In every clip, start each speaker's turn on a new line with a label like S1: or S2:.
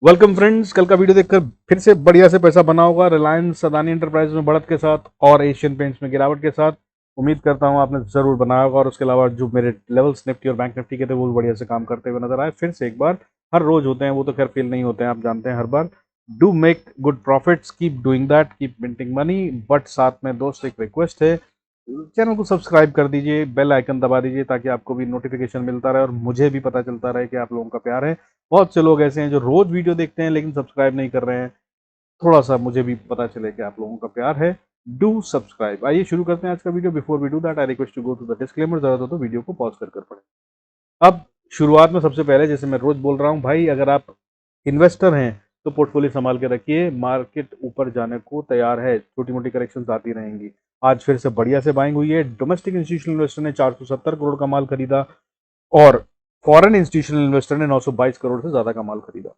S1: Welcome friends. कल का video देखकर फिर से बढ़िया से पैसा बना होगा रिलायंस अदानी एंटरप्राइज में बढ़त के साथ और एशियन पेंट्स में गिरावट के साथ। उम्मीद करता हूं आपने जरूर बनाया होगा और उसके अलावा जो मेरे लेवल्स निफ्टी और बैंक निफ्टी के थे वो भी बढ़िया से काम करते हुए नजर आए। फिर से एक बार, हर रोज होते हैं वो तो खैर फेल नहीं होते हैं, आप जानते हैं। हर बार do make good profits, keep doing that, keep minting money. But साथ में दोस्त एक रिक्वेस्ट है, चैनल को सब्सक्राइब कर दीजिए, बेल आइकन दबा दीजिए ताकि आपको भी नोटिफिकेशन मिलता रहे और मुझे भी पता चलता रहे कि आप लोगों का प्यार है। बहुत से लोग ऐसे हैं जो रोज वीडियो देखते हैं लेकिन सब्सक्राइब नहीं कर रहे हैं। थोड़ा सा मुझे भी पता चले कि आप लोगों का प्यार है। Do subscribe. आइए शुरू करते हैं आज का video. Before we do that I request to go to the disclaimer. जरूरत हो तो वीडियो को पॉज कर पढ़े। अब शुरुआत में सबसे पहले, जैसे मैं रोज बोल रहा हूं भाई, अगर आप इन्वेस्टर हैं तो पोर्टफोलियो संभाल के रखिए। मार्केट ऊपर जाने को तैयार है, छोटी मोटी करेक्शंस आती रहेंगी। आज फिर से बढ़िया से बाइंग हुई है। डोमेस्टिक इंस्टीट्यूशनल इन्वेस्टर ने 470 करोड़ का माल खरीदा और फॉरेन इंस्टीट्यूशनल इन्वेस्टर ने 922 करोड़ से ज्यादा का माल खरीदा।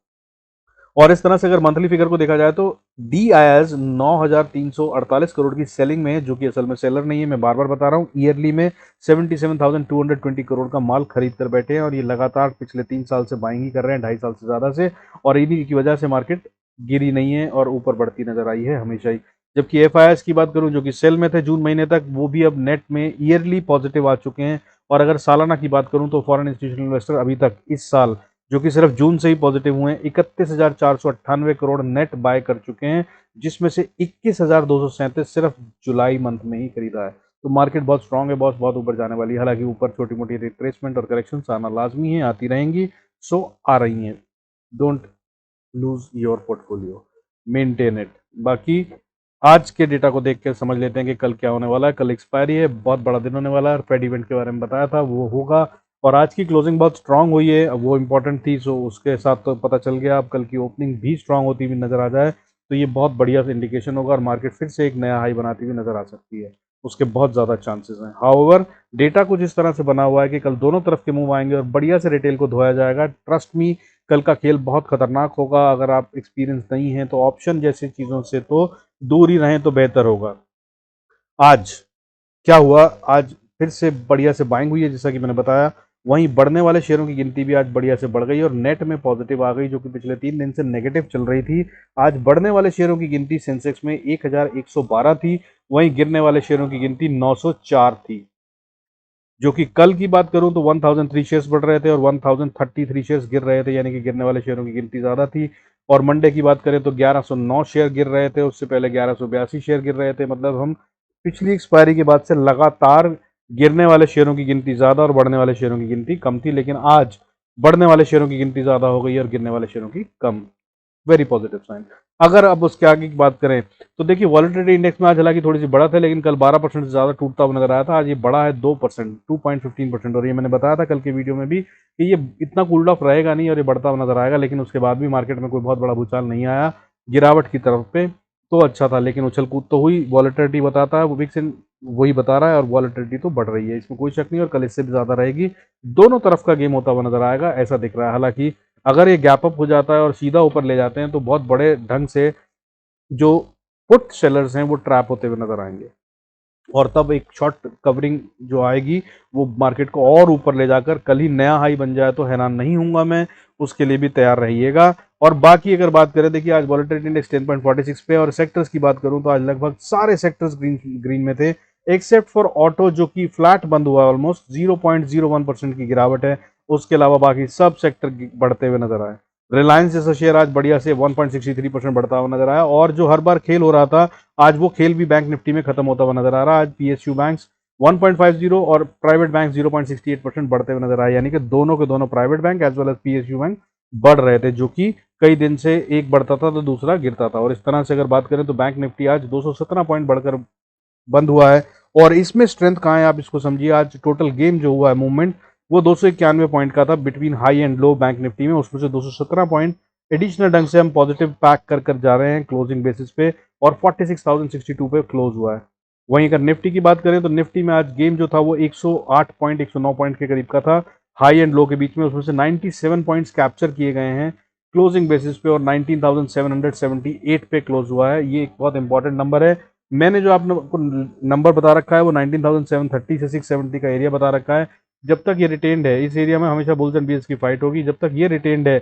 S1: और इस तरह से अगर मंथली फिगर को देखा जाए तो डी आयाज 9,348 करोड़ की सेलिंग में है, जो कि असल में सेलर नहीं है, मैं बार बार बता रहा हूँ। ईयरली में 77,220 करोड़ का माल खरीद कर बैठे हैं और ये लगातार पिछले 3 साल से बाइंग ही कर रहे हैं, 2.5 साल से ज्यादा से। और इन्हीं की वजह से मार्केट गिरी नहीं है और ऊपर बढ़ती नजर आई है हमेशा ही। जबकि एफ आई एस की बात करूं, जो कि सेल में थे जून महीने तक, वो भी अब नेट में ईयरली पॉजिटिव आ चुके हैं। और अगर सालाना की बात करूं तो फॉरेन इंस्टीट्यूशनल इन्वेस्टर अभी तक इस साल, जो कि सिर्फ जून से ही पॉजिटिव हुए हैं, 31,498 करोड़ नेट बाय कर चुके हैं, जिसमें से 21,237 सिर्फ जुलाई मंथ में ही खरीदा है। तो मार्केट बहुत स्ट्रांग है बॉस, बहुत ऊपर जाने वाली है। हालांकि ऊपर छोटी मोटी रिट्रेसमेंट और करेक्शन आना लाजमी है, आती रहेंगी। सो आ रही हैं। Don't lose your portfolio, maintain it. बाकी आज के डेटा को देख कर समझ लेते हैं कि कल क्या होने वाला है। कल एक्सपायरी है, बहुत बड़ा दिन होने वाला है। फेड इवेंट के बारे में बताया था, वो होगा। और आज की क्लोजिंग बहुत स्ट्रांग हुई है, वो इंपॉर्टेंट थी। सो उसके साथ तो पता चल गया। अब कल की ओपनिंग भी स्ट्रांग होती हुई नजर आ जाए तो ये बहुत बढ़िया इंडिकेशन होगा और मार्केट फिर से एक नया हाई बनाती हुई नजर आ सकती है। उसके बहुत ज़्यादा चांसेस हैं। हाउएवर डेटा कुछ इस तरह से बना हुआ है कि कल दोनों तरफ के मूव आएंगे और बढ़िया से रिटेल को धोया जाएगा। ट्रस्ट मी, कल का खेल बहुत खतरनाक होगा। अगर आप एक्सपीरियंस नहीं हैं तो ऑप्शन जैसी चीज़ों से तो दूर ही रहें तो बेहतर होगा। आज क्या हुआ? आज फिर से बढ़िया से बाइंग हुई है, जैसा कि मैंने बताया। वहीं बढ़ने वाले शेयरों की गिनती भी आज बढ़िया से बढ़ गई और नेट में पॉजिटिव आ गई, जो कि पिछले 3 दिन से नेगेटिव चल रही थी। आज बढ़ने वाले शेयरों की गिनती सेंसेक्स में 1,112 थी, वहीं गिरने वाले शेयरों की गिनती 904 थी। जो कि कल की बात करूं तो 1003 शेयर्स बढ़ रहे थे और 1033 शेयर्स गिर रहे थे, यानी कि गिरने वाले शेयरों की गिनती ज़्यादा थी। और मंडे की बात करें तो 1109 शेयर गिर रहे थे, उससे पहले 1182 शेयर गिर रहे थे। मतलब हम पिछली एक्सपायरी के बाद से लगातार गिरने वाले शेयरों की गिनती ज़्यादा और बढ़ने वाले शेयरों की गिनती कम थी। लेकिन आज बढ़ने वाले शेयरों की गिनती ज़्यादा हो गई और गिरने वाले शेयरों की कम। Very positive sign. अगर अब उसके आगे की बात करें तो देखिए, वॉलेटिलिटी इंडेक्स में आज हालांकि थोड़ी सी बढ़त है, लेकिन कल 12% से ज़्यादा टूटता हुआ नजर आया था। आज ये बढ़ा है 2%, 2.15%। और ये मैंने बताया था कल की वीडियो में भी कि ये इतना कूल्ड ऑफ रहेगा नहीं और ये बढ़ता हुआ नजर आएगा। लेकिन उसके बाद भी मार्केट में कोई बहुत बड़ा भूचाल नहीं आया गिरावट की तरफ पे, तो अच्छा था। लेकिन उछल कूद तो हुई। वॉलेटिलिटी बताता है, वो विक्स वही बता रहा है, और वॉलेटिलिटी तो बढ़ रही है, इसमें कोई शक नहीं। और कल इससे भी ज़्यादा रहेगी। दोनों तरफ का गेम होता हुआ नजर आएगा, ऐसा दिख रहा है। हालांकि अगर ये गैप अप हो जाता है और सीधा ऊपर ले जाते हैं तो बहुत बड़े ढंग से जो पुट सेलर्स हैं वो ट्रैप होते हुए नजर आएंगे। और तब एक शॉर्ट कवरिंग जो आएगी वो मार्केट को और ऊपर ले जाकर कल ही नया हाई बन जाए तो हैरान नहीं होऊंगा मैं। उसके लिए भी तैयार रहिएगा। और बाकी अगर बात करें, देखिए आज वॉलेटिलिटी इंडेक्स 10.46 पे, और सेक्टर्स की बात करूं तो आज लगभग सारे सेक्टर्स ग्रीन ग्रीन में थे, एक्सेप्ट फॉर ऑटो, जो कि फ्लैट बंद हुआ। ऑलमोस्ट 0.01% की गिरावट है। उसके अलावा बाकी सब सेक्टर बढ़ते हुए नजर आए। रिलायंस जैसा शेयर आज बढ़िया से 1.63% बढ़ता हुआ नजर आया। और जो हर बार खेल हो रहा था, आज वो खेल भी बैंक निफ्टी में खत्म होता हुआ नजर आ रहा है। आज पीएसयू बैंक्स 1.50 और प्राइवेट बैंक 0.68% बढ़ते हुए नजर आए, यानी कि दोनों के दोनों private bank as well as PSU bank बढ़ रहे थे, जो कि कई दिन से एक बढ़ता था तो दूसरा गिरता था। और इस तरह से अगर बात करें तो बैंक निफ्टी आज 217 पॉइंट बढ़कर बंद हुआ है। और इसमें स्ट्रेंथ कहाँ है आप इसको समझिए। आज टोटल गेम जो हुआ है, मूवमेंट, वो 291 पॉइंट का था between high and low bank Nifty में। उसमें से 217 पॉइंट एडिशनल ढंग से हम पॉजिटिव पैक कर कर जा रहे हैं क्लोजिंग बेसिस पे, और 46,062 पे क्लोज हुआ है। वहीं अगर निफ्टी की बात करें तो निफ्टी में आज गेम जो था वो 108 पॉइंट 109 पॉइंट के करीब का था, हाई एंड लो के बीच में। उसमें से 97 पॉइंट्स कैप्चर किए गए हैं क्लोजिंग बेसिस पे और 19,778 पे क्लोज हुआ है। ये एक बहुत इंपॉर्टेंट नंबर है। मैंने जो आपको नंबर बता रखा है वो 19,730 से 670 का एरिया बता रखा है। जब तक ये रिटेन्ड है, इस एरिया में हमेशा बुल्स एंड बियर्स की फाइट होगी। जब तक ये रिटेन्ड है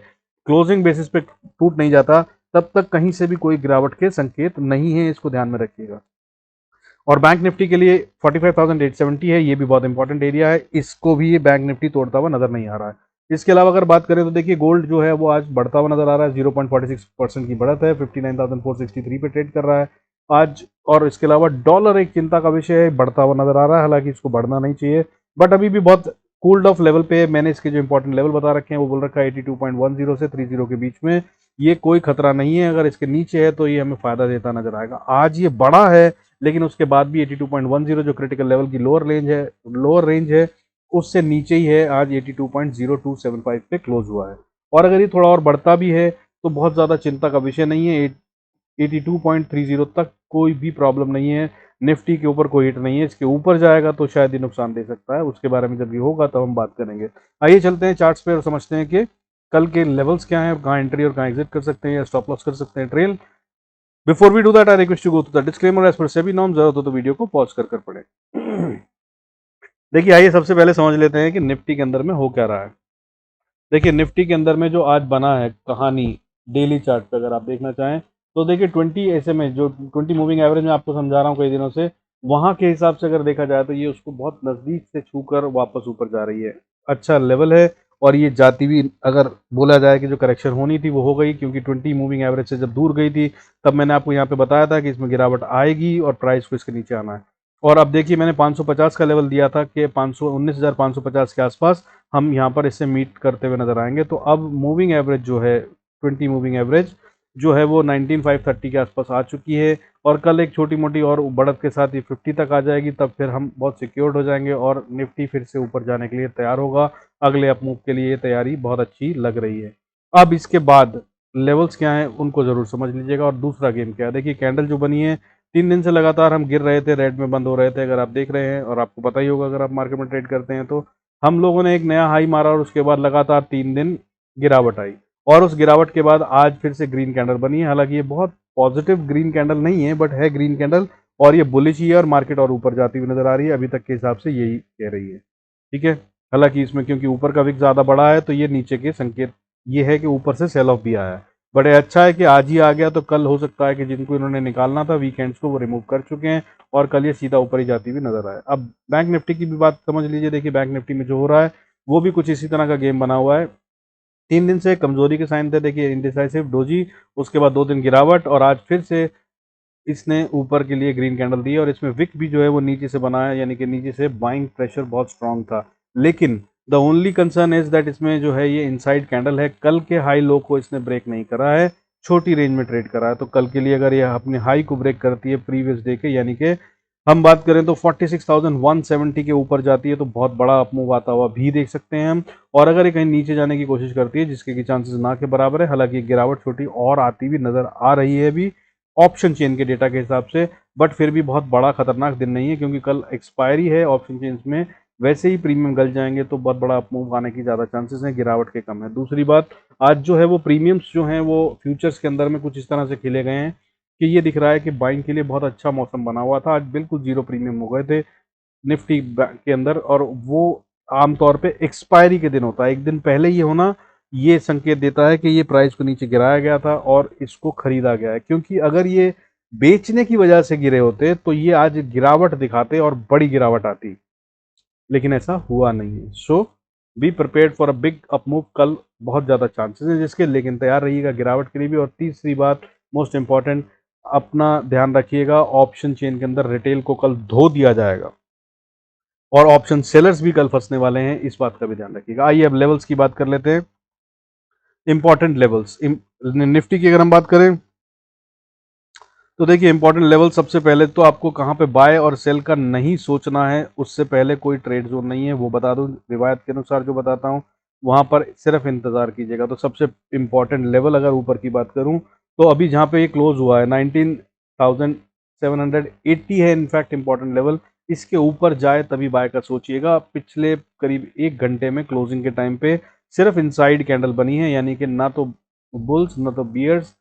S1: क्लोजिंग बेसिस पे टूट नहीं जाता, तब तक कहीं से भी कोई गिरावट के संकेत नहीं है, इसको ध्यान में रखिएगा। और बैंक निफ्टी के लिए 45,870 है, ये भी बहुत इंपॉर्टेंट एरिया है, इसको भी ये बैंक निफ्टी तोड़ता हुआ नजर नहीं आ रहा है। इसके अलावा अगर बात करें तो देखिए गोल्ड जो है वो आज बढ़ता हुआ नजर आ रहा है, 0.46% की बढ़त है, 59,463 पे ट्रेड कर रहा है आज। और इसके अलावा डॉलर एक चिंता का विषय है, बढ़ता हुआ नजर आ रहा है, हालांकि इसको बढ़ना नहीं चाहिए, बट अभी भी बहुत कूल्ड ऑफ लेवल पे है। मैंने इसके जो इंपॉर्टेंट लेवल बता रखे हैं वो बोल रखा है 82.10 से 30 के बीच में, ये कोई खतरा नहीं है। अगर इसके नीचे है तो ये हमें फायदा देता नजर आएगा। आज ये बड़ा है, लेकिन उसके बाद भी 82.10 जो क्रिटिकल लेवल की लोअर रेंज है उससे नीचे ही है। आज 82.0275 पे क्लोज हुआ है, और अगर ये थोड़ा और बढ़ता भी है तो बहुत ज़्यादा चिंता का विषय नहीं है। 82.30 तक कोई भी प्रॉब्लम नहीं है, निफ्टी के ऊपर कोई हिट नहीं है। इसके ऊपर जाएगा तो शायद ये नुकसान दे सकता है, उसके बारे में जब ये होगा तब हम बात करेंगे। आइए चलते हैं चार्ट्स पे और समझते हैं कि कल के लेवल्स क्या हैं, कहाँ एंट्री और कहाँ एग्जिट कर सकते हैं या स्टॉप लॉस कर सकते हैं, trail. Before we do that I request to go to the disclaimer as per SEBI norm, जरूरत हो तो वीडियो को पॉज कर पढ़े। देखिए आइए सबसे पहले समझ लेते हैं कि निफ्टी के अंदर में हो क्या रहा है। देखिए निफ्टी के अंदर में जो आज बना है कहानी, डेली चार्ट पे अगर आप देखना चाहें तो देखिए 20 ऐसे में जो 20 मूविंग एवरेज में आपको समझा रहा हूँ कई दिनों से, वहां के हिसाब से अगर देखा जाए तो ये उसको बहुत नजदीक से छूकर वापस ऊपर जा रही है। अच्छा लेवल है, और ये जाती भी, अगर बोला जाए कि जो करेक्शन होनी थी वो हो गई, क्योंकि 20 मूविंग एवरेज से जब दूर गई थी तब मैंने आपको यहाँ पे बताया था कि इसमें गिरावट आएगी और प्राइस को इसके नीचे आना है। और अब देखिए मैंने 550 का लेवल दिया था कि 19,550 के आसपास हम यहाँ पर इससे मीट करते हुए नजर आएंगे। तो अब मूविंग एवरेज जो है 20 मूविंग एवरेज जो है वो 19,530 के आसपास आ चुकी है, और कल एक छोटी मोटी और बढ़त के साथ ये 50 तक आ जाएगी, तब फिर हम बहुत सिक्योर्ड हो जाएंगे और निफ्टी फिर से ऊपर जाने के लिए तैयार होगा। अगले अप मूव के लिए ये तैयारी बहुत अच्छी लग रही है। अब इसके बाद लेवल्स क्या हैं उनको जरूर समझ लीजिएगा, और दूसरा गेम क्या है। देखिए कैंडल जो बनी है, 3 दिन से लगातार हम गिर रहे थे, रेड में बंद हो रहे थे, अगर आप देख रहे हैं, और आपको पता ही होगा अगर आप मार्केट में ट्रेड करते हैं तो हम लोगों ने एक नया हाई मारा और उसके बाद लगातार 3 दिन गिरावट आई, और उस गिरावट के बाद आज फिर से ग्रीन कैंडल बनी है। हालांकि ये बहुत पॉजिटिव ग्रीन कैंडल नहीं है, बट है ग्रीन कैंडल, और ये बुलिश ही है, और मार्केट और ऊपर जाती हुई नजर आ रही है, अभी तक के हिसाब से यही कह रही है। ठीक है, हालांकि इसमें क्योंकि ऊपर का विक ज़्यादा बड़ा है तो ये नीचे के संकेत ये है कि ऊपर से सेल ऑफ भी आया है। बट ये अच्छा है कि आज ही आ गया, तो कल हो सकता है कि जिनको इन्होंने निकालना था वीकेंड्स को वो रिमूव कर चुके हैं, और कल ये सीधा ऊपर ही जाती हुई नजर आए। अब बैंक निफ्टी की भी बात समझ लीजिए। देखिए बैंक निफ्टी में जो हो रहा है वो भी कुछ इसी तरह का गेम बना हुआ है। 3 दिन से कमजोरी के साइन थे, देखिए इंडिसाइसिव डोजी, उसके बाद 2 दिन गिरावट, और आज फिर से इसने ऊपर के लिए ग्रीन कैंडल दी है, और इसमें विक भी जो है वो नीचे से बना है, यानी कि नीचे से बाइंग प्रेशर बहुत स्ट्रांग था। लेकिन the only concern is that इसमें जो है ये इनसाइड कैंडल है, कल के हाई लो को इसने ब्रेक नहीं करा है, छोटी रेंज में ट्रेड करा है। तो कल के लिए अगर ये अपने हाई को ब्रेक करती है प्रीवियस डे के, यानी कि हम बात करें तो 46,170 के ऊपर जाती है, तो बहुत बड़ा अपमूव आता हुआ भी देख सकते हैं हम। और अगर ये कहीं नीचे जाने की कोशिश करती है, जिसके की चांसेस ना के बराबर है, हालांकि गिरावट छोटी और आती भी नजर आ रही है अभी ऑप्शन चेन के डेटा के हिसाब से, बट फिर भी बहुत बड़ा खतरनाक दिन नहीं है, क्योंकि कल एक्सपायरी है ऑप्शन चेन्स में, वैसे ही प्रीमियम गल जाएंगे तो बहुत बड़ा अपमूव आने की ज़्यादा चांसेस हैं, गिरावट के कम है। दूसरी बात, आज जो है वो प्रीमियम्स जो हैं वो फ्यूचर्स के अंदर में कुछ इस तरह से खिले गए हैं कि ये दिख रहा है कि बाइंग के लिए बहुत अच्छा मौसम बना हुआ था। आज बिल्कुल जीरो प्रीमियम हो गए थे निफ्टी के अंदर, और वो आमतौर पे एक्सपायरी के दिन होता है, एक दिन पहले ये होना ये संकेत देता है कि ये प्राइस को नीचे गिराया गया था और इसको खरीदा गया है। क्योंकि अगर ये बेचने की वजह से गिरे होते तो ये आज गिरावट दिखाते और बड़ी गिरावट आती, लेकिन ऐसा हुआ नहीं है। So be prepared for a big up move, कल बहुत ज़्यादा चांसेस हैं जिसके, लेकिन तैयार रहिएगा गिरावट के लिए भी। और तीसरी बात मोस्ट इंपॉर्टेंट, अपना ध्यान रखिएगा, ऑप्शन चेन के अंदर रिटेल को कल धो दिया जाएगा, और ऑप्शन सेलर्स भी कल फंसने वाले हैं, इस बात का भी ध्यान रखिएगा। आइए अब लेवल्स की बात कर लेते हैं। इंपॉर्टेंट लेवल्स निफ्टी की अगर हम बात करें तो देखिए इंपॉर्टेंट लेवल, सबसे पहले तो आपको कहाँ पे बाय और सेल का नहीं सोचना है, उससे पहले कोई ट्रेड जोन नहीं है, वो बता दूं रिवायत के अनुसार जो बताता हूँ, वहां पर सिर्फ इंतजार कीजिएगा। तो सबसे इंपॉर्टेंट लेवल अगर ऊपर की बात करूं तो अभी जहाँ पे ये क्लोज हुआ है 19,780 है इनफैक्ट इंपॉर्टेंट लेवल, इसके ऊपर जाए तभी बाय का सोचिएगा। पिछले करीब 1 घंटे में क्लोजिंग के टाइम पे सिर्फ इनसाइड कैंडल बनी है, यानी कि ना तो बुल्स ना तो बियर्स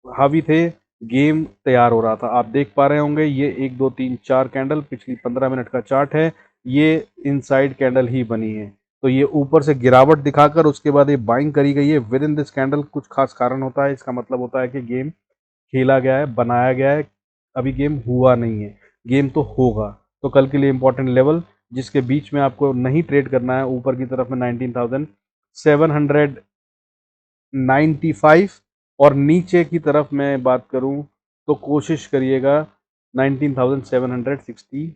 S1: हावी थे, गेम तैयार हो रहा था। आप देख पा रहे होंगे ये 1 2 3 4 कैंडल पिछली 15 मिनट का चार्ट है, ये इनसाइड कैंडल ही बनी है। तो ये ऊपर से गिरावट दिखाकर उसके बाद ये बाइंग करी गई है विद इन दिस कैंडल। कुछ खास कारण होता है, इसका मतलब होता है कि गेम खेला गया है, बनाया गया है, अभी गेम हुआ नहीं है, गेम तो होगा। तो कल के लिए इंपॉर्टेंट लेवल जिसके बीच में आपको नहीं ट्रेड करना है, ऊपर की तरफ में 19,795 और नीचे की तरफ मैं बात करूं तो कोशिश करिएगा 19,760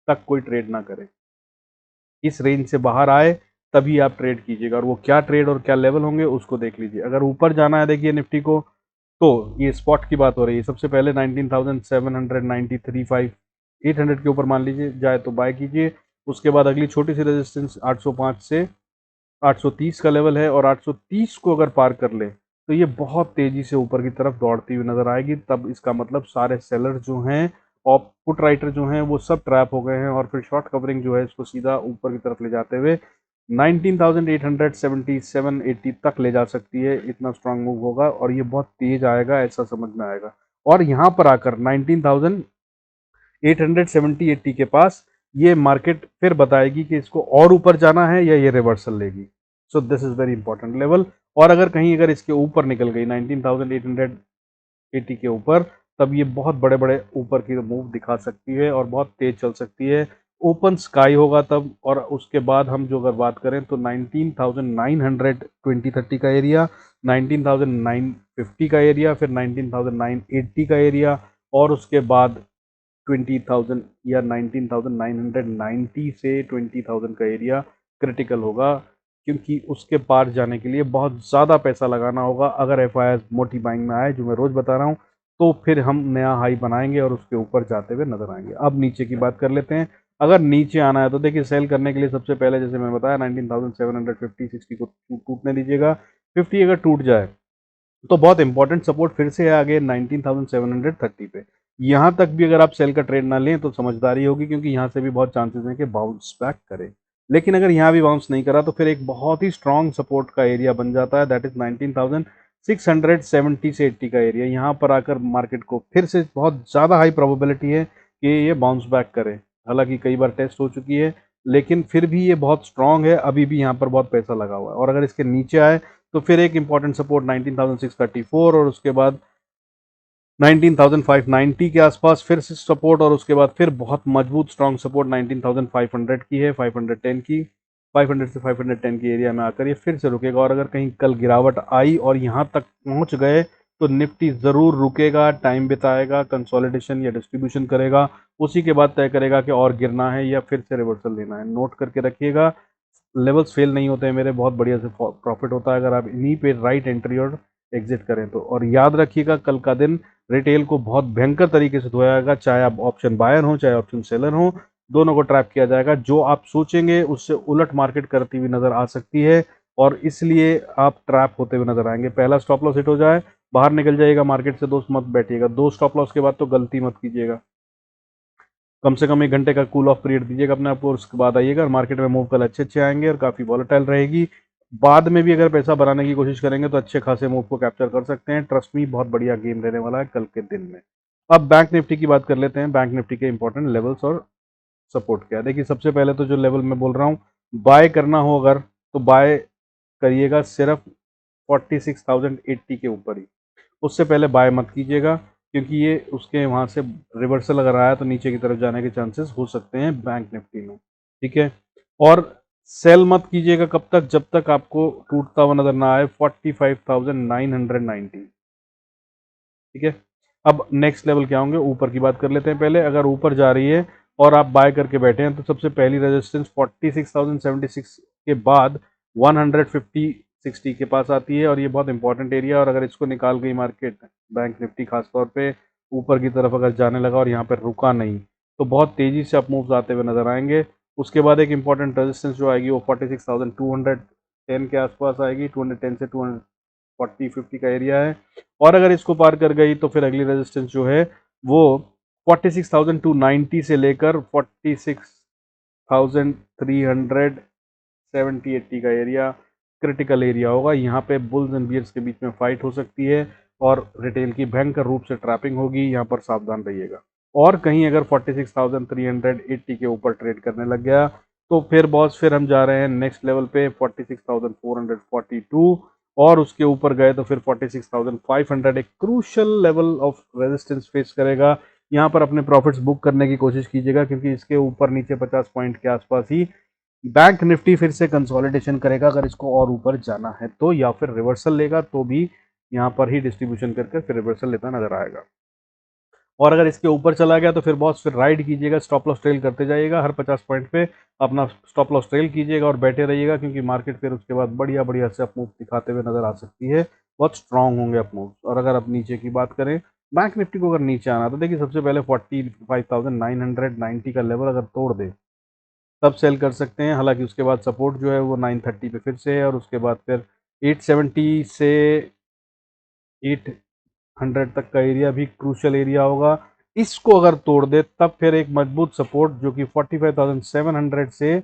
S1: तक कोई ट्रेड ना करे। इस रेंज से बाहर आए तभी आप ट्रेड कीजिएगा, और वो क्या ट्रेड और क्या लेवल होंगे उसको देख लीजिए। अगर ऊपर जाना है देखिए निफ्टी को, तो ये स्पॉट की बात हो रही है। सबसे पहले 19,793 800 के ऊपर मान लीजिए जाए तो बाय कीजिए। उसके बाद अगली छोटी सी रेजिस्टेंस 805 से 830 का लेवल है, और 830 को अगर पार कर ले तो ये बहुत तेजी से ऊपर की तरफ दौड़ती हुई नजर आएगी। तब इसका मतलब सारे सेलर जो हैं और पुट राइटर जो हैं वो सब ट्रैप हो गए हैं, और फिर शॉर्ट कवरिंग जो है इसको सीधा ऊपर की तरफ ले जाते हुए 19,877-80 तक ले जा सकती है। इतना स्ट्रांग मूव होगा और ये बहुत तेज आएगा, ऐसा समझ में आएगा। और यहाँ पर आकर 19,870-80 के पास ये मार्केट फिर बताएगी कि इसको और ऊपर जाना है या ये रिवर्सल लेगी। So this is very important level. और अगर इसके ऊपर निकल गई 19,880 के ऊपर, तब ये बहुत बड़े बड़े ऊपर की मूव दिखा सकती है और बहुत तेज चल सकती है। ओपन स्काई होगा तब, और उसके बाद हम जो अगर बात करें तो 19,900 2030 का एरिया, 19,950 का एरिया, फिर 19,980 का एरिया, और उसके बाद 20,000 या 19,990 से 20,000 का एरिया क्रिटिकल होगा, क्योंकि उसके पार जाने के लिए बहुत ज़्यादा पैसा लगाना होगा। अगर एफ मोटी बाइंग में आए, जो मैं रोज़ बता रहा हूँ, तो फिर हम नया हाई बनाएंगे और उसके ऊपर जाते हुए नजर आएंगे। अब नीचे की बात कर लेते हैं। अगर नीचे आना है तो देखिए, सेल करने के लिए सबसे पहले जैसे मैंने बताया 19,750 60 को टूटने दीजिएगा। 50 अगर टूट जाए तो बहुत इंपॉर्टेंट सपोर्ट फिर से है आगे 19,730 पे। यहाँ तक भी अगर आप सेल का ट्रेड ना लें तो समझदारी होगी, क्योंकि यहाँ से भी बहुत चांसेस हैं कि बाउंस बैक करे। लेकिन अगर यहाँ भी बाउंस नहीं करा तो फिर एक बहुत ही स्ट्रॉन्ग सपोर्ट का एरिया बन जाता है, दैट इज 19,670 से 80 का एरिया। यहाँ पर आकर मार्केट को फिर से बहुत ज़्यादा हाई प्रोबेबिलिटी है कि ये बाउंस बैक करे। हालांकि कई बार टेस्ट हो चुकी है, लेकिन फिर भी ये बहुत स्ट्रांग है, अभी भी यहाँ पर बहुत पैसा लगा हुआ है। और अगर इसके नीचे आए तो फिर एक इंपॉर्टेंट सपोर्ट 19,634, और उसके बाद 19,590 के आसपास फिर से सपोर्ट, और उसके बाद फिर बहुत मजबूत स्ट्रॉन्ग सपोर्ट 19,500 की है, 510 की। 500 से 510 की एरिया में आकर ये फिर से रुकेगा, और अगर कहीं कल गिरावट आई और यहाँ तक पहुँच गए तो निफ्टी ज़रूर रुकेगा, टाइम बिताएगा, कंसोलिडेशन या डिस्ट्रीब्यूशन करेगा, उसी के बाद तय करेगा कि और गिरना है या फिर से रिवर्सल लेना है। नोट करके रखिएगा, लेवल्स फेल नहीं होते हैं मेरे, बहुत बढ़िया से प्रॉफिट होता है अगर आप इन्हीं पे राइट एंट्री और एग्जिट करें तो। और याद रखिएगा, कल का दिन रिटेल को बहुत भयंकर तरीके से धोया जाएगा, चाहे आप ऑप्शन बायर हो चाहे ऑप्शन सेलर हो, दोनों को ट्रैप किया जाएगा। जो आप सोचेंगे उससे उलट मार्केट करती हुई नजर आ सकती है, और इसलिए आप ट्रैप होते हुए नजर आएंगे। पहला स्टॉप लॉस हिट हो जाए, बाहर निकल जाइएगा मार्केट से, दोस्त मत बैठिएगा। दो स्टॉप लॉस के बाद तो गलती मत कीजिएगा, कम से कम 1 घंटे का कूल ऑफ पीरियड दीजिएगा अपने आपको, उसके बाद आइएगा। और मार्केट में मूव कल अच्छे अच्छे आएंगे और काफ़ी वॉलेटाइल रहेगी। बाद में भी अगर पैसा बनाने की कोशिश करेंगे तो अच्छे खासे मूव को कैप्चर कर सकते हैं। ट्रस्ट मी, बहुत बढ़िया गेम रहने वाला है कल के दिन में। अब बैंक निफ्टी की बात कर लेते हैं। बैंक निफ्टी के इंपॉर्टेंट लेवल्स और सपोर्ट क्या है। देखिए, सबसे पहले तो जो लेवल मैं बोल रहा हूँ, बाय करना हो अगर तो बाय करिएगा सिर्फ 46,080 के ऊपर ही, उससे पहले बाय मत कीजिएगा, क्योंकि ये उसके वहाँ से रिवर्सल अगर आया तो नीचे की तरफ जाने के चांसेस हो सकते हैं बैंक निफ्टी में। ठीक है, और सेल मत कीजिएगा कब तक, जब तक आपको टूटता हुआ नजर ना आए 45,990। ठीक है, अब नेक्स्ट लेवल क्या होंगे, ऊपर की बात कर लेते हैं पहले। अगर ऊपर जा रही है और आप बाय करके बैठे हैं तो सबसे पहली रेजिस्टेंस 46,076 के बाद 150-60 के पास आती है, और ये बहुत इंपॉर्टेंट एरिया। और अगर इसको निकाल गई मार्केट, बैंक निफ्टी खासतौर पे ऊपर की तरफ अगर जाने लगा और यहाँ पर रुका नहीं, तो बहुत तेजी से अप मूव्स आते हुए नजर आएंगे। उसके बाद एक इंपॉर्टेंट रेजिस्टेंस जो आएगी वो 46,210 के आसपास आएगी, 210 से 240-50 का एरिया है। और अगर इसको पार कर गई तो फिर अगली रेजिस्टेंस जो है वो 46,290 से लेकर 46,370-80 का एरिया क्रिटिकल एरिया होगा। यहाँ पे बुल्स एंड बियर्स के बीच में फाइट हो सकती है और रिटेल की भयंकर रूप से ट्रैपिंग होगी, यहाँ पर सावधान रहिएगा। और कहीं अगर 46,380 के ऊपर ट्रेड करने लग गया तो फिर बॉस फिर हम जा रहे हैं नेक्स्ट लेवल पे 46,442 और उसके ऊपर गए तो फिर 46,500 एक crucial level of resistance face करेगा। यहाँ पर अपने प्रॉफिट्स बुक करने की कोशिश कीजिएगा क्योंकि इसके ऊपर नीचे 50 पॉइंट के आसपास ही बैंक निफ्टी फिर से कंसोलिडेशन करेगा अगर इसको और ऊपर जाना है तो, या फिर रिवर्सल लेगा तो भी यहाँ पर ही डिस्ट्रीब्यूशन करके फिर रिवर्सल लेता नजर आएगा। और अगर इसके ऊपर चला गया तो फिर बॉस फिर राइड कीजिएगा, स्टॉप लॉस ट्रेल करते जाइएगा, हर 50 पॉइंट पे अपना स्टॉप लॉस ट्रेल कीजिएगा और बैठे रहिएगा क्योंकि मार्केट फिर उसके बाद बढ़िया बढ़िया से अप मूव दिखाते हुए नजर आ सकती है, बहुत स्ट्रांग होंगे अप मूव। और अगर आप नीचे की बात करें बैंक निफ्टी को अगर नीचे आना तो देखिए सबसे पहले 45,990 का लेवल अगर तोड़ दे तब सेल कर सकते हैं। हालांकि उसके बाद सपोर्ट जो है वो 930 पे फिर से है और उसके बाद फिर 870 से 800 तक का एरिया भी क्रूशल एरिया होगा। इसको अगर तोड़ दे तब फिर एक मजबूत सपोर्ट जो कि 45,700 से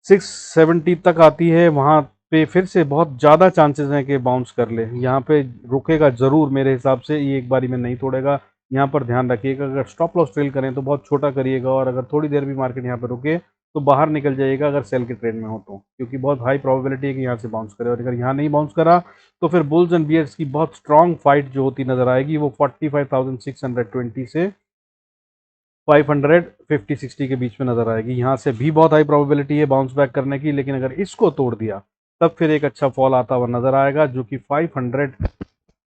S1: 670 तक आती है, वहां पे फिर से बहुत ज़्यादा चांसेस हैं कि बाउंस कर ले। यहाँ पे रुकेगा ज़रूर मेरे हिसाब से, ये एक बारी में नहीं तोड़ेगा। यहाँ पर ध्यान रखिएगा अगर स्टॉप लॉस ट्रेल करें तो बहुत छोटा करिएगा और अगर थोड़ी देर भी मार्केट यहाँ पे रुके तो बाहर निकल जाइएगा अगर सेल के ट्रेड में हो तो, क्योंकि बहुत हाई प्रोबेबिलिटी है कि यहाँ से बाउंस करे। और अगर यहाँ नहीं बाउंस करा तो फिर बुल्स एंड बियर्स की बहुत स्ट्रांग फाइट जो होती नजर आएगी वो 45,620 से 550-60 के बीच में नजर आएगी। यहाँ से भी बहुत हाई प्रोबेबिलिटी है बाउंस बैक करने की, लेकिन अगर इसको तोड़ दिया तब फिर एक अच्छा फॉल आता हुआ नजर आएगा जो कि 500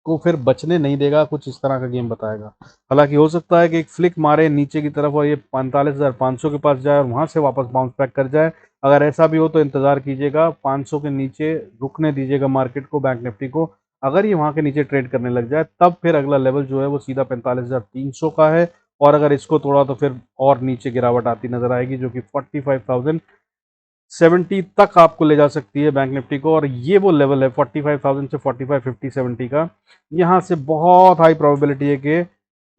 S1: को फिर बचने नहीं देगा, कुछ इस तरह का गेम बताएगा। हालांकि हो सकता है कि एक फ्लिक मारे नीचे की तरफ और ये 45,500 के पास जाए और वहां से वापस बाउंस बैक कर जाए। अगर ऐसा भी हो तो इंतजार कीजिएगा, 500 के नीचे रुकने दीजिएगा मार्केट को, बैंक निफ्टी को। अगर ये वहां के नीचे ट्रेड करने लग जाए तब फिर अगला लेवल जो है वो सीधा 45,300 का है और अगर इसको तोड़ा तो फिर और नीचे गिरावट आती नजर आएगी जो कि 45,070 तक आपको ले जा सकती है बैंक निफ्टी को। और ये वो लेवल है 45,000 से 45,50,70 का। यहाँ से बहुत हाई प्रोबेबिलिटी है कि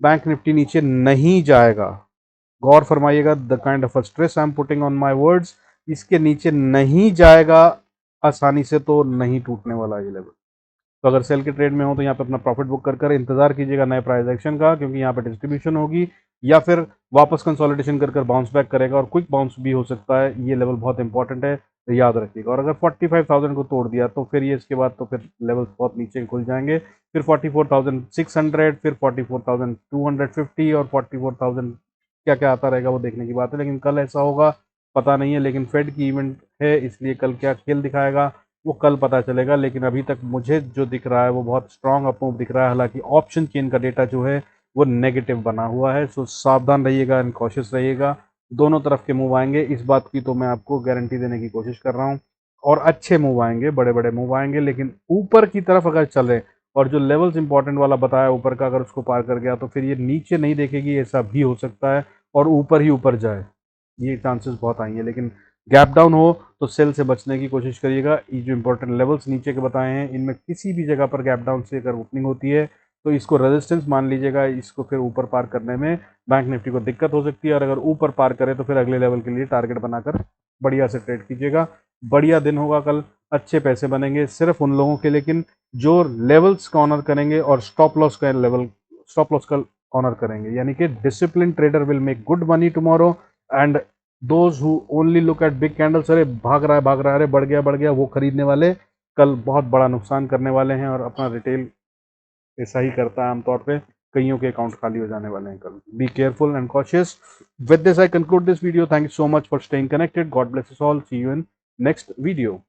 S1: बैंक निफ्टी नीचे नहीं जाएगा। गौर फरमाइएगा, the kind of stress I am putting on my words, इसके नीचे नहीं जाएगा आसानी से, तो नहीं टूटने वाला ये लेवल। तो अगर सेल के ट्रेड में हो तो यहाँ पे अपना प्रॉफिट बुक कर कर इंतजार कीजिएगा नए प्राइस एक्शन का, क्योंकि यहाँ पे डिस्ट्रीब्यूशन होगी या फिर वापस कंसोलिडेशन कर कर बाउंस बैक करेगा और क्विक बाउंस भी हो सकता है। ये लेवल बहुत इंपॉर्टेंट है, तो याद रखिएगा। और अगर 45,000 को तोड़ दिया तो फिर ये इसके बाद तो फिर लेवल्स बहुत नीचे खुल जाएंगे, फिर 44,600, फिर 44,250 और 44,000 क्या क्या आता रहेगा वो देखने की बात है। लेकिन कल ऐसा होगा पता नहीं है, लेकिन फेड की इवेंट है इसलिए कल क्या खेल दिखाएगा वो कल पता चलेगा। लेकिन अभी तक मुझे जो दिख रहा है वो बहुत स्ट्रांग अप मूव दिख रहा है। हालांकि ऑप्शन चेन का डेटा जो है वो नेगेटिव बना हुआ है, सो सावधान रहिएगा एंड कॉशियस रहिएगा। दोनों तरफ के मूव आएंगे, इस बात की तो मैं आपको गारंटी देने की कोशिश कर रहा हूँ। और अच्छे मूव आएंगे, बड़े बड़े मूव आएंगे, लेकिन ऊपर की तरफ अगर चले और जो लेवल्स इंपॉर्टेंट वाला बताया ऊपर का अगर उसको पार कर गया तो फिर ये नीचे नहीं देखेगी, ऐसा भी हो सकता है और ऊपर ही ऊपर जाए, ये चांसेस बहुत आई हैं। लेकिन गैप डाउन हो तो सेल से बचने की कोशिश करिएगा। ये जो इंपॉर्टेंट लेवल्स नीचे के बताए हैं इनमें किसी भी जगह पर गैप डाउन से अगर ओपनिंग होती है तो इसको रेजिस्टेंस मान लीजिएगा, इसको फिर ऊपर पार करने में बैंक निफ्टी को दिक्कत हो सकती है। और अगर ऊपर पार करे तो फिर अगले लेवल के लिए टारगेट बनाकर बढ़िया से ट्रेड कीजिएगा। बढ़िया दिन होगा कल, अच्छे पैसे बनेंगे सिर्फ उन लोगों के, लेकिन जो लेवल्स का ऑनर करेंगे और स्टॉप लॉस का लेवल, स्टॉप लॉस का ऑनर करेंगे, यानी कि discipline trader will make good money tomorrow and those who only look at big candles, अरे भाग रहा है भाग रहा है, अरे बढ़ गया, वो खरीदने वाले कल बहुत बड़ा नुकसान करने वाले हैं। और अपना रिटेल ऐसा ही करता है आमतौर पे, कईयों के अकाउंट खाली हो जाने वाले हैं कल। Be careful and cautious. With this I conclude this video. Thank you so much for staying connected. God bless us all. See you in next video.